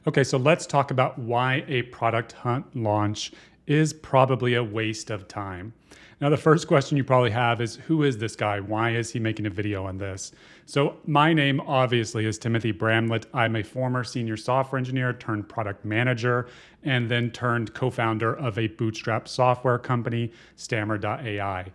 Okay, so let's talk about why a product hunt launch is probably a waste of time. Now, the first question you probably have is, who is this guy? Why is he making a video on this? So my name obviously is Timothy Bramlett. I'm a former senior software engineer turned product manager and then turned co-founder of a bootstrapped software company, Stammer.ai.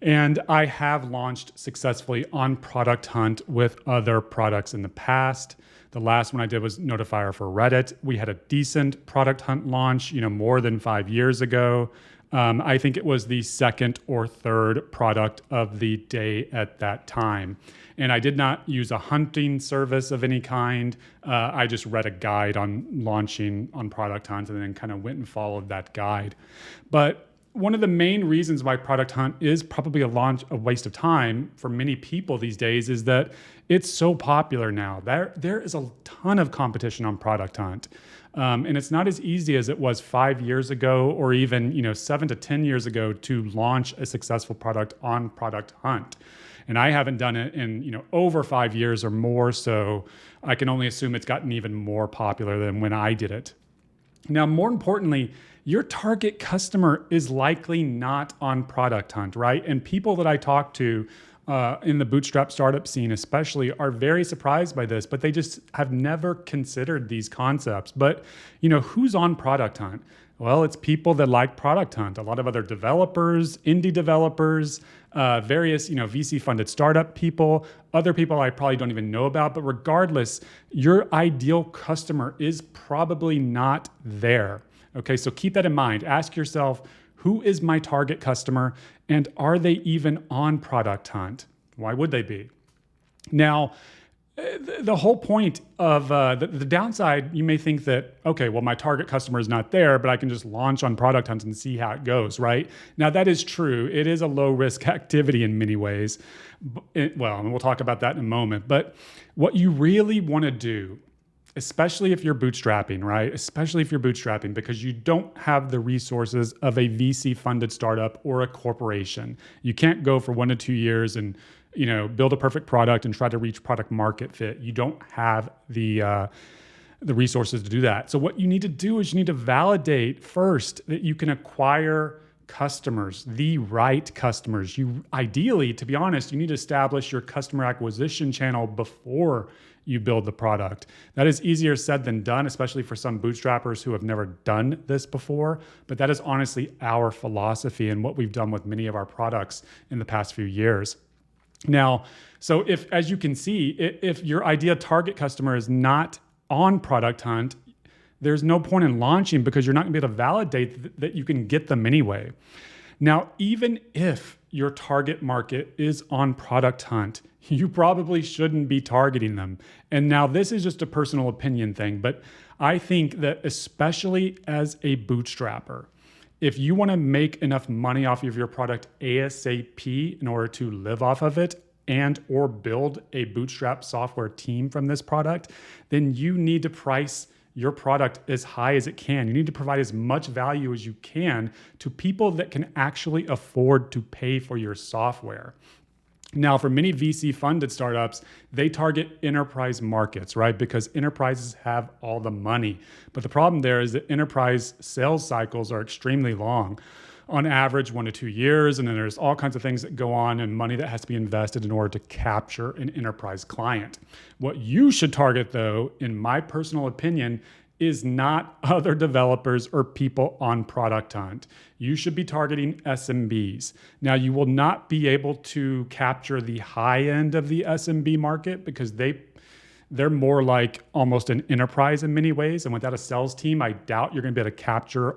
And I have launched successfully on Product Hunt with other products in the past. The last one I did was Notifier for Reddit. We had a decent Product Hunt launch, more than 5 years ago. I think it was the second or third product of the day at that time. And I did not use a hunting service of any kind. I just read a guide on launching on Product Hunt and then kind of went and followed that guide. But one of the main reasons why Product Hunt is probably a waste of time for many people these days is that it's so popular now. There is a ton of competition on Product Hunt. And it's not as easy as it was 5 years ago or even 7 to 10 years ago to launch a successful product on Product Hunt. And I haven't done it in over 5 years or more, so I can only assume it's gotten even more popular than when I did it. Now, more importantly, your target customer is likely not on Product Hunt, right? And people that I talk to in the bootstrap startup scene especially are very surprised by this, but they just have never considered these concepts. But who's on Product Hunt? Well, it's people that like Product Hunt, a lot of other developers, indie developers, various VC-funded startup people, other people I probably don't even know about. But regardless, your ideal customer is probably not there. Okay, so keep that in mind. Ask yourself, who is my target customer, and are they even on Product Hunt? Why would they be? Now, the whole point of the downside, you may think that, okay, well, my target customer is not there, but I can just launch on Product Hunt and see how it goes, right? Now, that is true. It is a low-risk activity in many ways. And we'll talk about that in a moment. But what you really want to do, especially if you're bootstrapping, right? Especially if you're bootstrapping, because you don't have the resources of a VC-funded startup or a corporation. You can't go for 1 to 2 years and build a perfect product and try to reach product market fit. You don't have the resources to do that. So what you need to do is you need to validate first that you can acquire customers, the right customers. Ideally, to be honest, you need to establish your customer acquisition channel before you build the product. That is easier said than done, especially for some bootstrappers who have never done this before. But that is honestly our philosophy and what we've done with many of our products in the past few years. Now, so as you can see, if your ideal target customer is not on Product Hunt, there's no point in launching because you're not gonna be able to validate that you can get them anyway. Now, even if your target market is on Product Hunt, you probably shouldn't be targeting them. And now this is just a personal opinion thing, but I think that especially as a bootstrapper, if you want to make enough money off of your product ASAP in order to live off of it and or build a bootstrap software team from this product, then you need to price your product as high as it can. You need to provide as much value as you can to people that can actually afford to pay for your software. Now, for many VC-funded startups, they target enterprise markets, right? Because enterprises have all the money. But the problem there is that enterprise sales cycles are extremely long, on average 1 to 2 years, and then there's all kinds of things that go on and money that has to be invested in order to capture an enterprise client. What you should target, though, in my personal opinion, is not other developers or people on Product Hunt. You should be targeting SMBs. Now, you will not be able to capture the high end of the SMB market because they're more like almost an enterprise in many ways. And without a sales team, I doubt you're going to be able to capture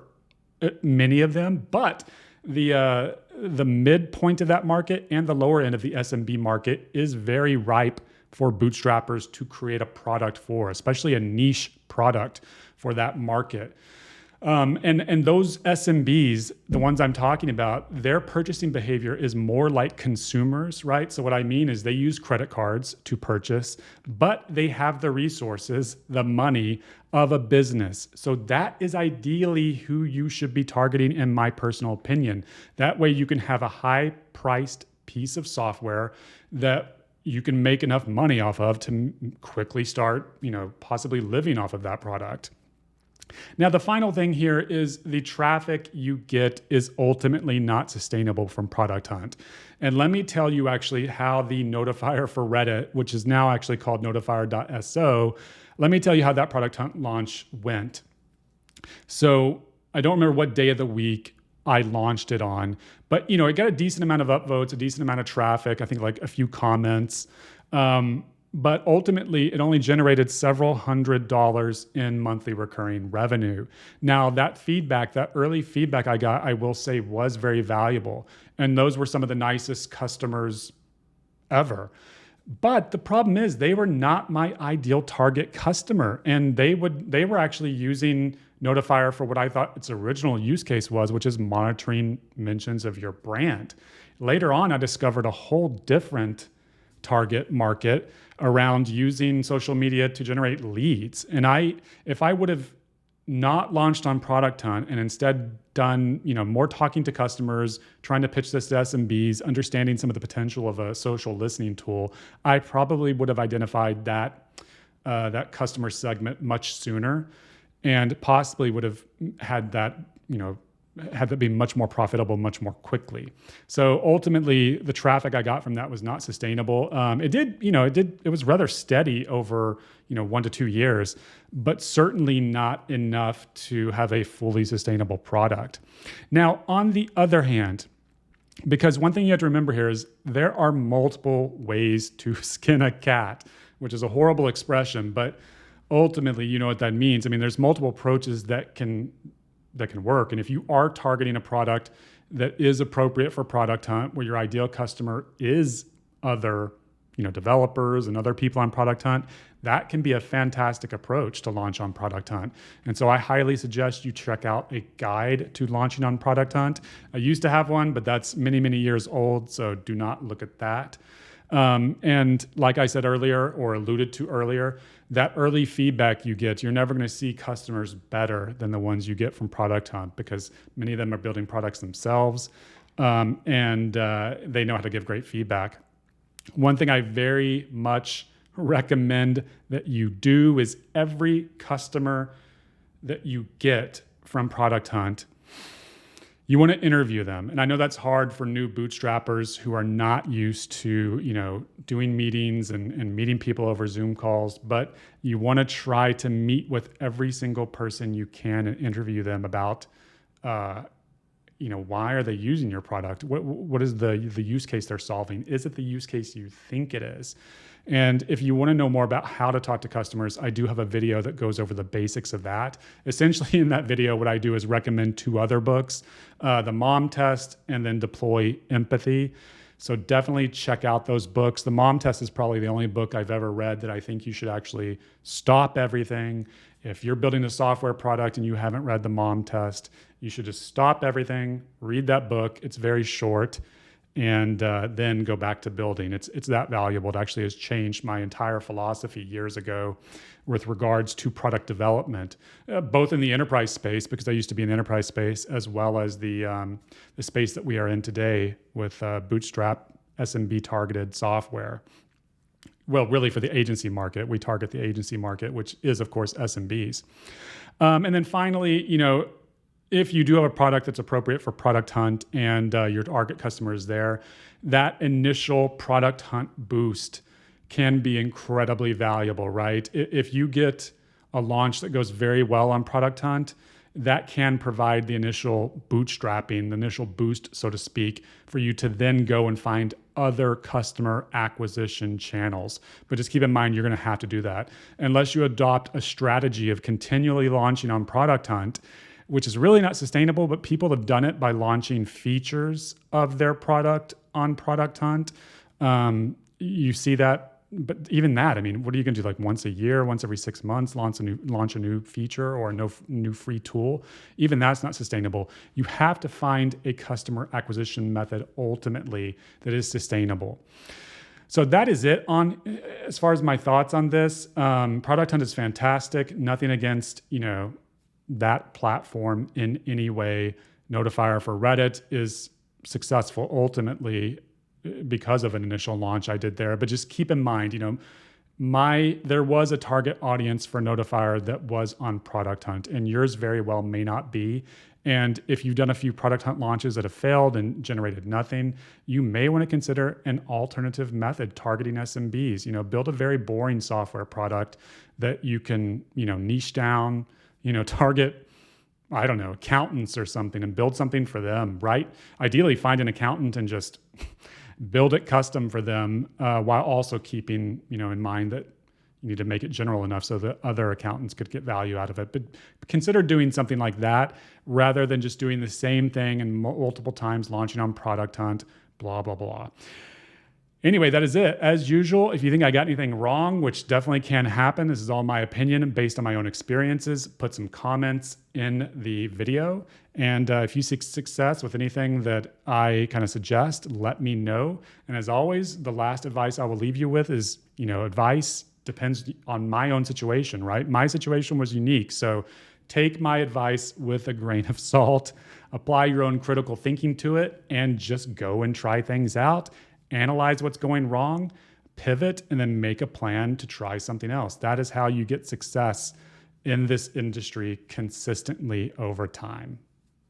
many of them. But the midpoint of that market and the lower end of the SMB market is very ripe for bootstrappers to create a product for, especially a niche product for that market. And those SMBs, the ones I'm talking about, their purchasing behavior is more like consumers, right? So what I mean is they use credit cards to purchase, but they have the resources, the money of a business. So that is ideally who you should be targeting, in my personal opinion. That way you can have a high-priced piece of software that you can make enough money off of to quickly start, possibly living off of that product. Now, the final thing here is the traffic you get is ultimately not sustainable from Product Hunt. And let me tell you actually how the notifier for Reddit, which is now actually called notifier.so, let me tell you how that Product Hunt launch went. So I don't remember what day of the week I launched it on, but it got a decent amount of upvotes, a decent amount of traffic, I think like a few comments. But ultimately, it only generated several $100s in monthly recurring revenue. Now, that early feedback I got, I will say was very valuable. And those were some of the nicest customers ever. But the problem is they were not my ideal target customer. And they were actually using Notifier for what I thought its original use case was, which is monitoring mentions of your brand. Later on, I discovered a whole different target market around using social media to generate leads. And if I would have not launched on Product Hunt and instead done, more talking to customers, trying to pitch this to SMBs, understanding some of the potential of a social listening tool, I probably would have identified that customer segment much sooner, and possibly would have had that, had that be much more profitable much more quickly. So ultimately, the traffic I got from that was not sustainable. It was rather steady over 1 to 2 years, but certainly not enough to have a fully sustainable product. Now, on the other hand, because one thing you have to remember here is there are multiple ways to skin a cat, which is a horrible expression, but ultimately, you know what that means. I mean, there's multiple approaches that can work. And if you are targeting a product that is appropriate for Product Hunt, where your ideal customer is other, developers and other people on Product Hunt, that can be a fantastic approach to launch on Product Hunt. And so I highly suggest you check out a guide to launching on Product Hunt. I used to have one, but that's many, many years old. So do not look at that. And like I said earlier, or alluded to earlier, that early feedback you get, you're never going to see customers better than the ones you get from Product Hunt, because many of them are building products themselves, and they know how to give great feedback. One thing I very much recommend that you do is every customer that you get from Product Hunt, you want to interview them. And I know that's hard for new bootstrappers who are not used to, doing meetings and meeting people over Zoom calls, but you want to try to meet with every single person you can and interview them about, why are they using your product? What is the use case they're solving? Is it the use case you think it is? And if you want to know more about how to talk to customers, I do have a video that goes over the basics of that. Essentially, in that video, what I do is recommend 2 other books, The Mom Test and then Deploy Empathy. So definitely check out those books. The Mom Test is probably the only book I've ever read that I think you should actually stop everything. If you're building a software product and you haven't read The Mom Test, you should just stop everything, read that book. It's very short. And then go back to building. It's that valuable. It actually has changed my entire philosophy years ago with regards to product development, both in the enterprise space, because I used to be in the enterprise space, as well as the space that we are in today with bootstrap SMB targeted software. Well, really for the agency market. We target the agency market, which is, of course, SMBs. And then finally, if you do have a product that's appropriate for Product Hunt and your target customer is there, that initial Product Hunt boost can be incredibly valuable, right? If you get a launch that goes very well on Product Hunt, that can provide the initial bootstrapping, the initial boost, so to speak, for you to then go and find other customer acquisition channels. But just keep in mind, you're going to have to do that. Unless you adopt a strategy of continually launching on Product Hunt, which is really not sustainable, but people have done it by launching features of their product on Product Hunt. You see that, but even that, I mean, what are you going to do? Like once a year, once every 6 months, launch a new feature or a new free tool? Even that's not sustainable. You have to find a customer acquisition method ultimately that is sustainable. So that is it on as far as my thoughts on this. Product Hunt is fantastic. Nothing against, that platform in any way. Notifier for Reddit is successful ultimately because of an initial launch I did there. But just keep in mind, there was a target audience for Notifier that was on Product Hunt, and yours very well may not be. And if you've done a few Product Hunt launches that have failed and generated nothing, you may want to consider an alternative method, targeting SMBs. Build a very boring software product that you can, niche down, target, I don't know, accountants or something, and build something for them, right? Ideally, find an accountant and just build it custom for them, while also keeping, in mind that you need to make it general enough so that other accountants could get value out of it. But consider doing something like that rather than just doing the same thing and multiple times launching on Product Hunt, blah, blah, blah. Anyway, that is it. As usual, if you think I got anything wrong, which definitely can happen, this is all my opinion based on my own experiences, put some comments in the video. And if you seek success with anything that I kind of suggest, let me know. And as always, the last advice I will leave you with is, advice depends on my own situation, right? My situation was unique. So take my advice with a grain of salt, apply your own critical thinking to it, and just go and try things out. Analyze what's going wrong, pivot, and then make a plan to try something else. That is how you get success in this industry consistently over time.